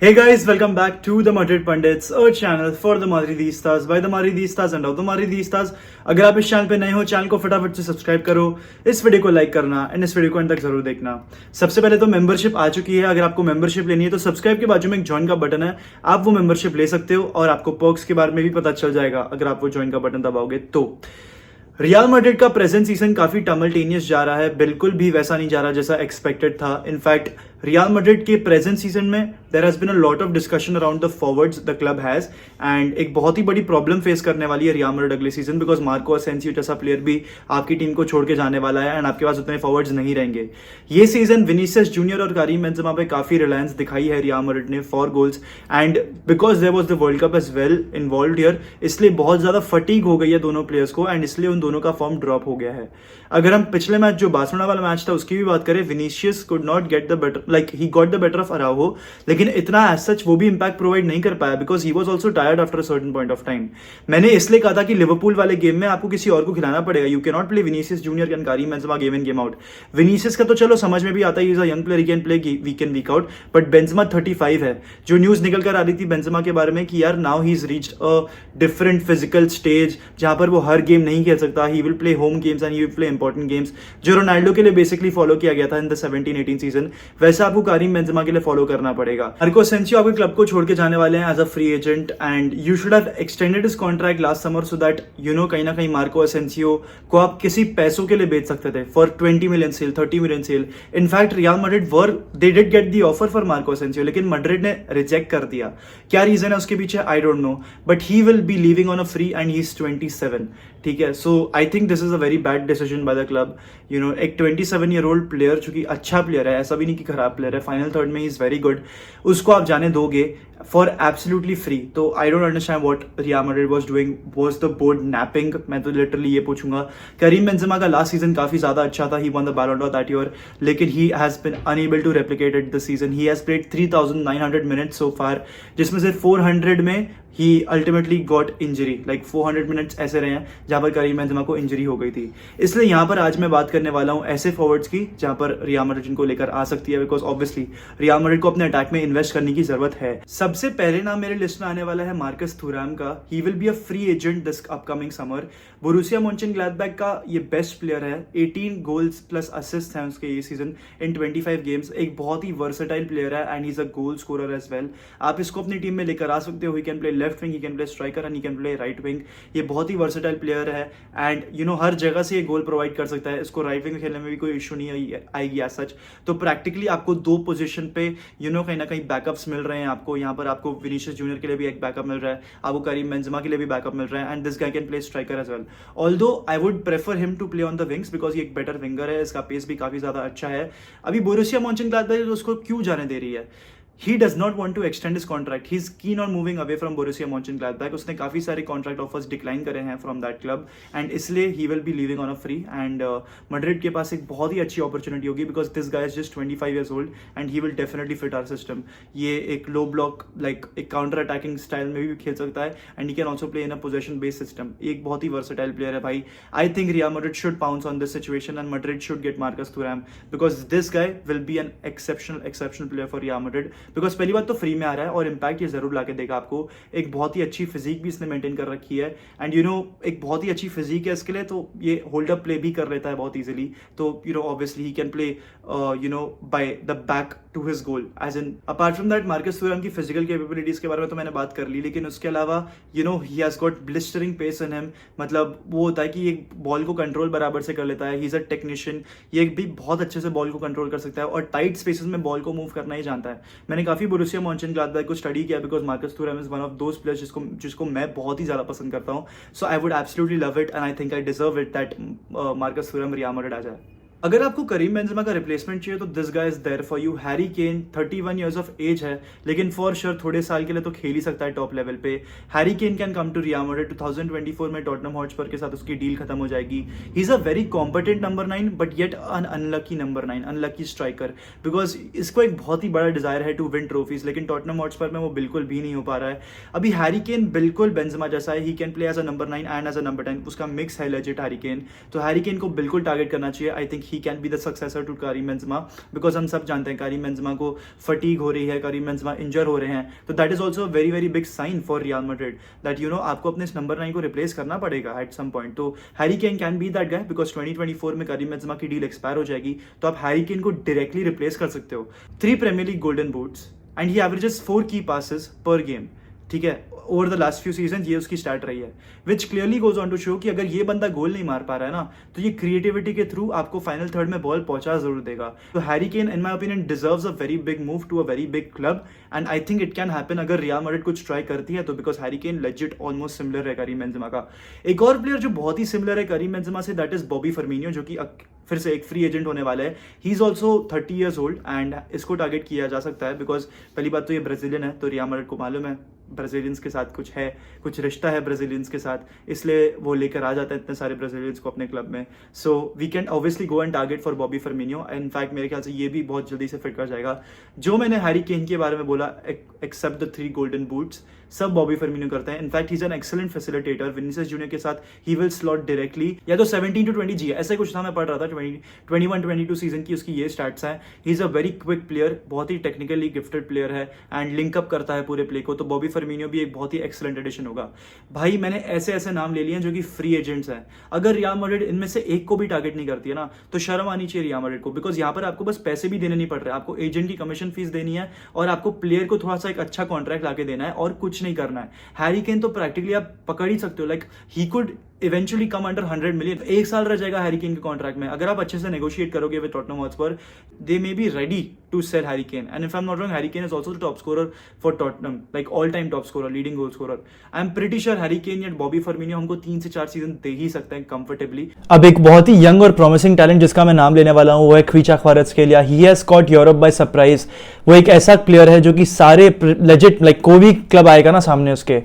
Hey guys, welcome back to the Madrid Pundits, a channel for the Madridistas by the Madridistas and of the Madridistas। अगर आप इस channel पे नए हो, channel को फटाफट से सब्सक्राइब करो, इस वीडियो को लाइक करना एंड इस वीडियो को अंत तक जरूर देखना। सबसे पहले तो मेंबरशिप आ चुकी है। अगर आपको मेंबरशिप लेनी है तो सब्सक्राइब के बाजू में एक ज्वाइन का बटन है, आप वो मेंबरशिप ले सकते हो और आपको पर्क्स के बारे में भी पता चल जाएगा अगर आप वो ज्वाइन का बटन दबाओगे तो। रियल मैड्रिड का प्रेजेंट सीजन काफी टमल्टेनियस जा रहा है, बिल्कुल भी वैसा नहीं जा रहा जैसा एक्सपेक्टेड था। इनफैक्ट रियल मैड्रिड के प्रेजेंट सीजन में there has been a lot of discussion around the forwards the club has, and एक बहुत ही बड़ी प्रॉब्लम फेस करने वाली है रियल मैड्रिड अगले सीजन, बिकॉज मार्को असेंसियो जैसा प्लेयर भी आपकी टीम को छोड़ के जाने वाला है एंड आपके पास उतने फॉरवर्ड्स नहीं रहेंगे। ये सीजन विनीसियस जूनियर और कारीम बेंजेमा पे काफी रिलायंस दिखाई है रियल मैड्रिड ने for goals, and because there was the World Cup as well involved here, इसलिए बहुत ज्यादा फटीग हो गई है दोनों प्लेयर्स को एंड इसलिए उन दोनों का फॉर्म ड्रॉप हो गया है। अगर हम पिछले मैच जो बार्सिलोना वाला मैच था उसकी भी बात करें, Vinicius could not get the better, like he got the better of Araujo, लेकिन इतना एज सच वो भी इंपैक्ट प्रोवाइड नहीं कर पाया because he was also tired after a certain point of time. मैंने इसलिए कहा था कि लिवरपूल वाले गेम में आपको किसी और को खिलाना पड़ेगा, you can not play Vinicius Junior and Karim Benzema game in game out. Vinicius का तो चलो समझ में भी आता है, he is a young player, he can play week in week out, but Benzema 35 है। जो न्यूज निकल कर आ रही थी बेंजेमा के बारे में कि यार now he is reached a different physical stage जहां पर वो हर गेम नहीं खेल सकता, he will play home games and he will play important games, जो रोनाल्डो के लिए बेसिकली फॉलो किया गया था इन द 17-18 सीजन, वैसा आपको कारीम बेंजेमा के लिए फॉलो करना पड़ेगा। मार्को असेंसियो आपके क्लब को छोड़ के जाने वाले हैं as a free agent and you should have extended his contract last summer so that you know कहीं ना कहीं मार्को असेंसियो को आप किसी पैसों के लिए बेच सकते थे for 20 million sale, 30 million sale. In fact Real Madrid they did get the offer for Marco Asensio, लेकिन मैड्रिड ने रिजेक्ट कर दिया। क्या रीजन है उसके पीछे I don't know, but he will be leaving on a free and he is 27, ठीक है। So I think this is a very bad decision by the club. You know एक 27-year-old प्लेयर जो कि अच्छा player है, ऐसा भी नहीं कि खराब प्लेयर है, फाइनल थर्ड में ही इज वेरी गुड, उसको आप जाने दोगे फॉर एब्सोल्युटली फ्री। तो I don't understand what Real Madrid was doing, was the board napping? मैं तो लिटरली ये पूछूंगा। करीम बेंजेमा का लास्ट सीजन काफी ज्यादा अच्छा था, ही वन द बैलन डॉर दैट ईयर, लेकिन he has been unable to replicate it this season. He has played 3900 minutes so far, जिसमें से 400 में ही ultimately got injury, like 400 minutes ऐसे रहे हैं जहां पर करीम बेंजेमा को इंजरी हो गई थी। इसलिए यहां पर आज मैं बात करने वाला हूं ऐसे फॉरवर्ड्स की जहां पर रियल मैड्रिड इनको लेकर आ सकती है, बिकॉज ऑब्वियसली रियल मैड्रिड को अपने अटैक में इन्वेस्ट करने की जरूरत है। सबसे पहले नाम मेरे लिस्ट में आने वाला है मार्कस थुराम का। He will be a free agent this upcoming summer. Borussia Monchengladbach का ये बेस्ट प्लेयर है, 18 गोल्स प्लस असिस्ट हैं उसके ये सीजन इन 25 गेम्स। एक बहुत ही वर्सेटाइल प्लेयर है and he is a goal scorer as well. आप इसको अपनी टीम में लेकर आ सकते हो। He can play left wing, he can play striker and he can play right wing. ये बहुत ही वर्सेटाइल प्लेयर है एंड यू नो हर जगह से ये गोल प्रोवाइड कर सकता है। इसको राइट विंग खेलने में भी कोई इशू नहीं आएगी एज सच। तो प्रैक्टिकली आपको दो पोजीशन पे यू नो कहीं ना कहीं बैकअप्स मिल रहे हैं आपको। यहाँ पर आपको विनीसियस जूनियर के लिए भी एक बैकअप मिल रहा है, आपको करीम बेंजेमा के लिए भी बैकअप मिल रहा है, and this guy can play striker as well. Although I would prefer him to play on the wings because ये एक बेटर विंगर है, इसका पेस भी काफी ज्यादा अच्छा है। अभी बोरुसिया मॉन्चेनग्लाडबाख उसको क्यों जाने दे रही है? He does not want to extend his contract. He's keen on moving away from Borussia Mönchengladbach. उसने काफी सारे contract offers decline करे हैं from that club and इसलिए he will be leaving on a free and Madrid के पास एक बहुत ही अच्छी opportunity होगी because this guy is just 25 years old and he will definitely fit our system. ये एक low block like एक counter attacking style में भी खेल सकता है and he can also play in a possession based system. एक बहुत ही versatile player है भाई. I think Real Madrid should pounce on this situation and Madrid should get Marcus Thuram because this guy will be an exceptional player for Real Madrid. Because पहली बात तो free में आ रहा है और इम्पैक्ट ये जरूर लाके देगा आपको। एक बहुत ही अच्छी फिजिक भी इसने मेंटेन कर रखी है एंड यू नो एक बहुत ही अच्छी फिजिक है इसके लिए, तो ये होल्ड अप प्ले भी कर लेता है बहुत इजीली। तो you know obviously he can play you know by the back to his goal as in. Apart from that Marcus Thuram की फिजिकल कैपेबिलिटीज के बारे में तो मैंने बात कर ली, लेकिन उसके अलावा you know he has got blistering pace in him. मतलब वो होता है कि ये बॉल को कंट्रोल बराबर से कर लेता है, ही इज अ टेक्नीशियन। ये भी बहुत अच्छे से बॉल को कंट्रोल कर सकता है और टाइट स्पेसेस में बॉल को मूव करना ही जानता है। मैंने काफी बोरुसिया मॉन्चेनग्लाडबाख को स्टडी किया because Marcus Thuram is one of those players जिसको मैं बहुत ही ज्यादा पसंद करता हूँ। So I would absolutely love it and I think I deserve it that Marcus Thuram Real Madrid आ जाए। अगर आपको करीम बेंजेमा का रिप्लेसमेंट चाहिए तो this guy is there for you. Harry Kane 31 years of age है, लेकिन फॉर श्योर थोड़े साल के लिए तो खेल ही सकता है टॉप लेवल पे। Harry Kane can come to Real Madrid 2024 में टॉटनहम हॉटस्पर के साथ उसकी डील खत्म हो जाएगी। He is a very competent number 9 but yet un unlucky number 9, unlucky striker, because इसको एक बहुत ही बड़ा डिजायर है टू विन ट्रॉफीज, लेकिन टॉटनहम हॉटस्पर में वो बिल्कुल भी नहीं हो पा रहा है। अभी हैरी केन बिल्कुल बेंजेमा जैसा है, he can play as a number 9 and as a number 10, उसका मिक्स है लेजिट हैरी केन। तो हैरी केन को बिल्कुल टारगेट करना चाहिए। I think he can be the successor to Karim Benzema, because हम सब जानते हैं कारिम बेंजेमा को फटीग हो रही है, कारिम बेंजेमा इंजर हो रहे हैं, तो that is also a very very big sign for Real Madrid that you know आपको अपने इस नंबर 9 को रिप्लेस करना पड़ेगा एट सम पॉइंट। तो Harry Kane can be that guy, because 2024 में कारिम बेंजेमा की डील एक्सपायर हो जाएगी, तो आप हैरी केन को डायरेक्टली रिप्लेस कर सकते हो। 3 Premier League golden boots and he averages 4 key passes per game, ठीक है, over the last few season ये उसकी स्टार्ट रही है, which clearly goes on to show कि अगर ये बंदा गोल नहीं मार पा रहा है ना, तो ये क्रिएटिविटी के थ्रू आपको फाइनल थर्ड में बॉल पहुंचा जरूर देगा। तो Harry Kane in my opinion deserves a very big move to a very big club, and I think it can happen अगर रियल मैड्रिड कुछ ट्राई करती है तो, because Harry Kane legit almost similar है कारिम बेंजेमा का। एक और player जो बहुत ही सिमिलर है कारिम बेंजेमा से, दैट इज बॉबी फर्मिनियो, जो कि फिर से एक फ्री एजेंट होने वाला है। He is also 30 years old and इसको टारगेट किया जा सकता है, बिकॉज पहली बात तो ये ब्राजीलियन है, तो रियल मैड्रिड को मालूम है ब्राजीलियंस के साथ कुछ है, कुछ रिश्ता है ब्राजीलियंस के साथ, इसलिए वो लेकर आ जाता है इतने सारे ब्राजीलियंस को अपने क्लब में। So we can obviously go and target for Bobby Firmino, in fact मेरे ख्याल से ये भी बहुत जल्दी से फिट कर जाएगा। जो मैंने हैरी केन के बारे में बोला, एक्सेप्ट द 3 गोल्डन बूट्स, सब बॉबी फर्मिनियो करते हैं। In fact he is an excellent facilitator, Vinicius junior के साथ ही विल स्लॉट डायरेक्टली, या तो 17 to 20 जी ऐसा कुछ था, मैं पढ़ रहा था 21-22 सीजन की उसकी ये स्टैट्स हैं। ही is a very quick player, बहुत ही टेक्निकली गिफ्टेड प्लेयर है एंड लिंकअप करता है पूरे प्ले को, तो बॉबी फर्मिनियो भी एक बहुत ही एक्सीलेंट एडिशन होगा। भाई मैंने ऐसे ऐसे नाम ले लिए हैं जो कि फ्री एजेंट्स हैं, अगर रियल मैड्रिड इनमें से एक को भी टारगेट नहीं करती है ना, तो शर्म आनी चाहिए रियल मैड्रिड को, बिकॉज यहाँ पर आपको बस पैसे भी देने नहीं पड़ रहे, आपको एजेंट की कमीशन फीस देनी है और आपको प्लेयर को थोड़ा सा एक अच्छा कॉन्ट्रैक्ट लाके देना है और कुछ नहीं करना है। हैरी केन तो प्रैक्टिकली आप पकड़ ही सकते हो, like he could eventually come under 100 million, 1 साल रह जाएगा हैरी केन के कॉन्ट्रैक्ट में, अगर आप अच्छे से नेगोशिएट करोगे with Tottenham Hotspur, they may be ready to sell Harry Kane. And if I am not wrong, Harry Kane is also the top scorer for Tottenham, like all time top scorer, leading goal scorer. I am pretty sure Harry Kane या Bobby फर्मिनियो हमको 3 से 4 season दे ही सकते हैं comfortably. अब एक बहुत ही young और प्रॉमिसिंग टैलेंट जिसका मैं नाम लेने वाला हूं वो है Khvicha Kvaratskhelia. He has caught Europe by surprise. वो एक ऐसा प्लेयर है जो कि सारे लेजिट, लाइक कोई भी क्लब आएगा ना सामने उसके,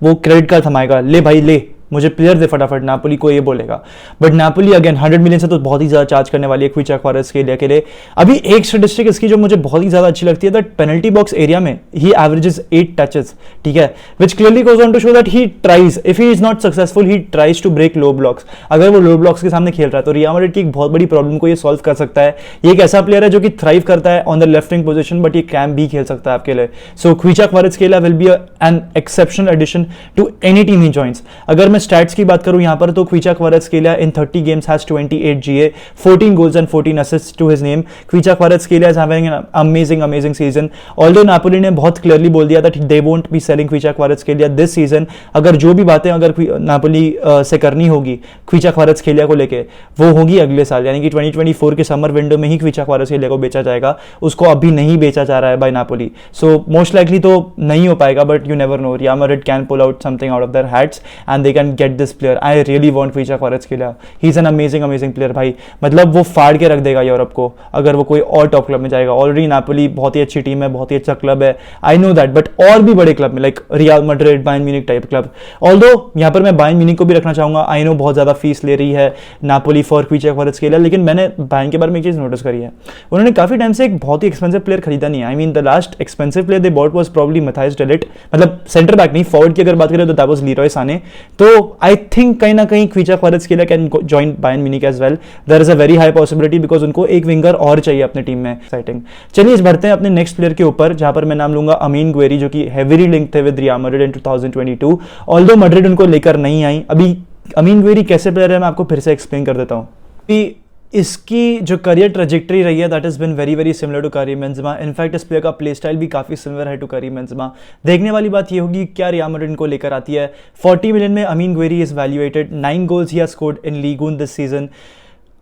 वो क्रेडिट कार्ड थमाएगा, ले भाई ले, मुझे प्लेयर दे फटाफट, नापोली को ये बोलेगा। बट नापोली अगेन 100 मिलियन से तो बहुत ही ज्यादा चार्ज करने वाली है ख्वीचा क्वारात्स्केलिया के लिए। अभी एक स्टैटिस्टिक इसकी जो मुझे बहुत ही ज्यादा अच्छी लगती है, दैट पेनल्टी बॉक्स एरिया में ही एवरेजेस 8 टचेस, ठीक है, which clearly goes on to show that he tries, if he is not successful he tries to break low blocks. अगर वो लो ब्लॉक्स के सामने खेल रहा है तो रियल मैड्रिड की एक बहुत बड़ी प्रॉब्लम को ये सॉल्व कर सकता है। ये एक ऐसा प्लेयर है जो कि थ्राइव करता है on the left wing position, but ये कैम भी खेल सकता है आपके लिए। So Khvicha Kvaratskhelia will be an exceptional addition to any team he joins. अगर मैं स्टैट्स की बात करूं यहां पर, तो Khvicha Kvaratskhelia in 30 games has 28 GA, 14 goals and 14 assists to his name. ख्वीचा क्वारात्स्केलिया is having an amazing season. Although Napoli ने बहुत क्लियरली बोल दिया that they won't be selling ख्वीचा क्वारात्स्केलिया this season. अगर जो भी बातें अगर नापोली से करनी होगी ख्वीचा क्वारात्स्केलिया को लेके, वो होगी अगले साल, यानी कि 2024 के समर विंडो में ही ख्वीचा क्वारात्स्केलिया को बेचा जाएगा। उसको अभी नहीं बेचा जा रहा है by Napoli, so most likely तो नहीं हो पाएगा, but you never know, Real Madrid can pull out something out of their hats and they can get this player. I really want Khvicha Kvaratskhelia, he is an amazing player भाई, मतलब वो फाड़ के रख देगा यूरोप को अगर वो कोई और टॉप क्लब में जाएगा। ऑलरेडी नापोली बहुत ही अच्छी टीम है, बहुत ही अच्छा क्लब है, आई नो दैट, बट और भी बड़े क्लब में like real Madrid, Bayern Munich type club, although यहाँ पर मैं बायर्न म्यूनिख को भी रखना चाहूंगा। आई नो बहुत ज्यादा फीस ले रही है नापोली फॉर ख्वीचा क्वारात्स्केलिया, लेकिन मैंने बायर्न के बारे में एक चीज नोटिस करी है, उन्होंने काफी टाइम से एक बहुत ही एक्सपेंसिव प्लेयर खरीदा नहीं है। I mean the last expensive player they bought was probably Matthijs de Ligt, मतलब सेंटर बैक नहीं, फॉरवर्ड की अगर बात करें तो दैट वाज लीरॉय साने। तो आई थिंक कहीं ना कहीं Khvicha Kvaratskhelia can join Bayern Munich as well, there is a very high possibility, because उनको एक विंगर और चाहिए अपनी टीम में। एक्साइटिंग। चलिए इस बढ़ते हैं अपने नेक्स्ट प्लेयर के ऊपर, जहां पर मैं नाम लूंगा अमीन गुएरी, जो कि हेवीली लिंक थे with real Madrid in 2022, although Madrid उनको लेकर नहीं आई। अभी अमीन गुएरी कैसे प्लेयर है मैं आपको फिर से एक्सप्लेन कर देता हूं। इसकी जो करियर ट्रेजेक्टरी रही है that is been very similar to Karim Benzema. In fact इस प्लेयर का प्ले स्टाइल भी काफी सिमिलर है टू कारिम बेंजेमा। देखने वाली बात ये होगी क्या रियल मैड्रिड इनको लेकर आती है। 40 मिलियन में Amine Gouiri is valuated, 9 goals he has scored in Ligue one this season.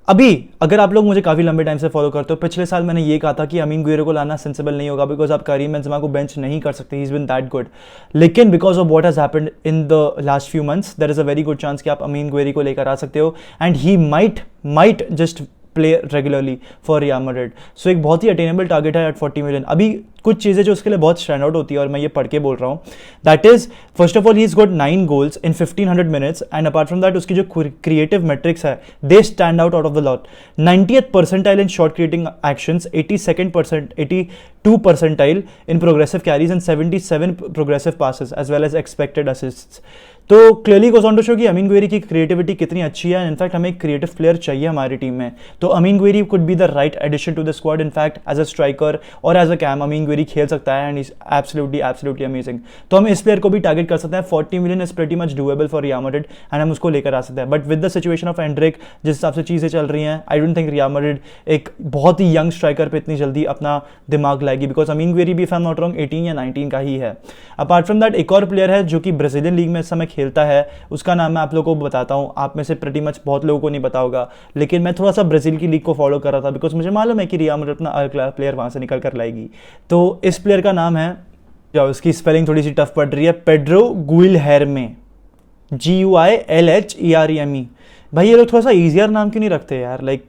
अभी अगर आप लोग मुझे काफी लंबे टाइम से फॉलो करते हो, पिछले साल मैंने ये कहा था कि अमीन गुएरी को लाना सेंसिबल नहीं होगा, बिकॉज आप कारिम बेंजेमा को बेंच नहीं कर सकते, he is been that good. लेकिन because of what has happened in the last few months, there is a very good chance कि आप अमीन गुएरी को लेकर आ सकते हो, and he might just play regularly for Real Madrid. So एक बहुत ही अटेनेबल टारगेट है एट 40 मिलियन। अभी कुछ चीज़ें जो उसके लिए बहुत स्टैंड आउट होती है और मैं ये पढ़ के बोल रहा हूँ, that is first of all he is got 9 goals in 1500 minutes, and apart from that उसकी जो क्रिएटिव मेट्रिक्स है they stand out of the lot. 90th percentile in shot creating actions, 82 percentile in progressive carries and 77 progressive passes as well as expected assists. तो clearly goes on to show कि Amine गुएरी की creativity कितनी अच्छी है। In fact हमें एक creative player चाहिए हमारी टीम में, तो Amine Gouiri could be the right addition to the squad. In fact as a striker और as a CAM Amine Gouiri खेल सकता है एंड इज एब्सोल्युटली अमेजिंग। तो हम इस प्लेयर को भी टारगेट कर सकते हैं। 40 million is pretty much doable for Real Madrid and हम उसको लेकर आ सकते हैं। But with the situation of Anrich, जिस हिसाब से चीज़ें चल रही हैं, I don't think real Madrid एक बहुत ही यंग स्ट्राइकर पे इतनी जल्दी अपना दिमाग लाएगी, बिकॉज अमीन गुएरी भी if I am not wrong 18 या 19 का ही है। अपार्ट फ्रॉम दैट एक और प्लेयर है जो कि ब्राजीलियन लीग में इस समय खेलता है, उसका नाम मैं आप लोगों को बताता हूँ। आप में से प्रीटी मच बहुत लोगों को नहीं पता होगा, लेकिन मैं थोड़ा सा ब्राजील की लीग को फॉलो कर रहा था बिकॉज मुझे मालूम है कि रियल मैड्रिड अपना अगला प्लेयर वहाँ से निकल कर लाएगी। तो इस प्लेयर का नाम है, जाओ उसकी स्पेलिंग थोड़ी सी टफ पड़ रही है, पेड्रो गुइलहेर्मे, GUILHEREME। भाई ये लोग थोड़ा सा ईजियर नाम क्यों नहीं रखते यार, लाइक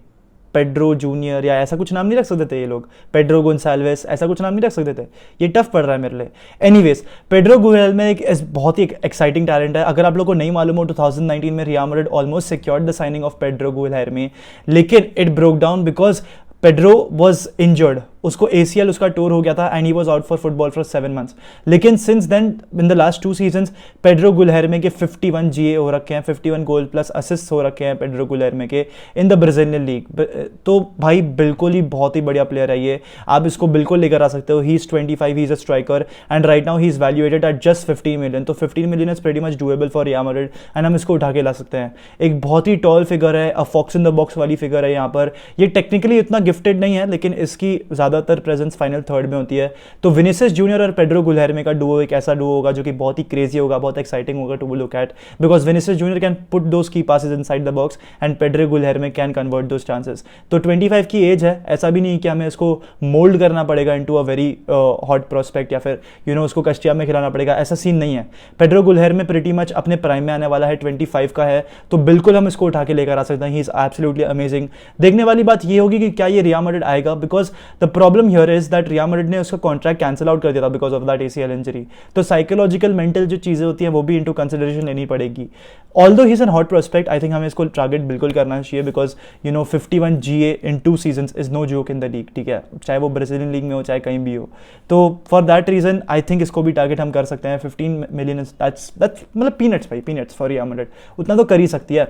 पेड्रो जूनियर या ऐसा कुछ नाम नहीं रख सकते थे ये लोग, पेड्रो गोंसाल्वेस ऐसा कुछ नाम नहीं रख सकते थे, ये टफ पड़ रहा है मेरे लिए। एनीवेज, पेड्रो गुइलहेर्मे एक बहुत ही एक्साइटिंग टैलेंट है। अगर आप लोग को नहीं मालूम हो, 2019 में Real Madrid almost secured the signing of Pedro Guilherme, लेकिन it broke down because Pedro was injured, उसको ACL उसका टूर हो गया था and he was out for football for 7 months. लेकिन since then in the last 2 seasons Pedro Guilherme के 51 GA हो रखे हैं, 51 गोल प्लस असिस्ट हो रखे हैं पेड्रो गुइलहेर्मे के इन द ब्राजीलियन लीग। तो भाई बिल्कुल ही बहुत ही बढ़िया प्लेयर है ये, आप इसको बिल्कुल लेकर आ सकते हो। He is 25, he is a striker and right now he is valuated at just 15 million. तो 15 million is pretty much doable for Real Madrid and हम इसको उठा के ला सकते हैं। एक बहुत ही टॉल फिगर है, a fox in the box वाली फिगर है यहाँ पर। ये टेक्निकली इतना गिफ्टेड नहीं है, लेकिन इसकी ज़्यादातर प्रेजेंस फाइनल थर्ड में होती है। तो विनीसियस जूनियर और पेड्रो गुइलहेर्मे का डुओ एक ऐसा डुओ होगा जो कि बहुत ही क्रेजी होगा, बहुत एक्साइटिंग होगा to look at, because Vinicius Junior can put those की passes inside the box and Pedro Guilherme can convert those chances. तो 25 की एज है, ऐसा भी नहीं कि हमें इसको मोल्ड करना पड़ेगा into a very hot prospect या फिर उसको कस्टिया में खिलाना पड़ेगा, ऐसा सीन नहीं है। पेड्रो गुइलहेर्मे प्रीटी मच अपने प्राइम में आने वाला है, 25 का है, तो बिल्कुल हम इसको उठा के लेकर आ सकते हैं। He is absolutely amazing. देखने वाली बात ये होगी कि क्या ये रियल मैड्रिड आएगा, because the problem here is that real Madrid ने उसका कॉन्ट्रैक्ट कैंसिल आउट कर दिया था because of that ACL injury. तो साइकोलॉजिकल मेंटल जो चीजें होती हैं वो भी इनटू कंसिडरेशन लेनी पड़ेगी। Although he is an hot prospect, I think हमें इसको टारगेट बिल्कुल करना चाहिए, because 51 GA in 2 seasons is no joke in the league, ठीक है, चाहे वो ब्राजीलियन लीग में हो चाहे कहीं भी हो। तो for that reason I think इसको भी टारगेट हम कर सकते हैं। 15 मिलियन दैट्स मतलब पीनट्स भाई, पीनट्स फॉर रियल मैड्रिड, उतना तो कर ही सकती है।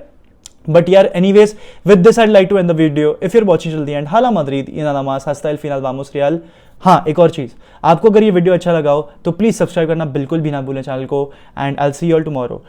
But yeah, anyways, with this I'd like to end the video. If you're watching till the end, hala Madrid, y nada más, hasta el final, vamos Real. हाँ, एक और चीज़, आपको अगर ये वीडियो अच्छा लगा हो तो प्लीज़ सब्सक्राइब करना बिल्कुल भी ना भूलें चैनल को, and I will see you all tomorrow.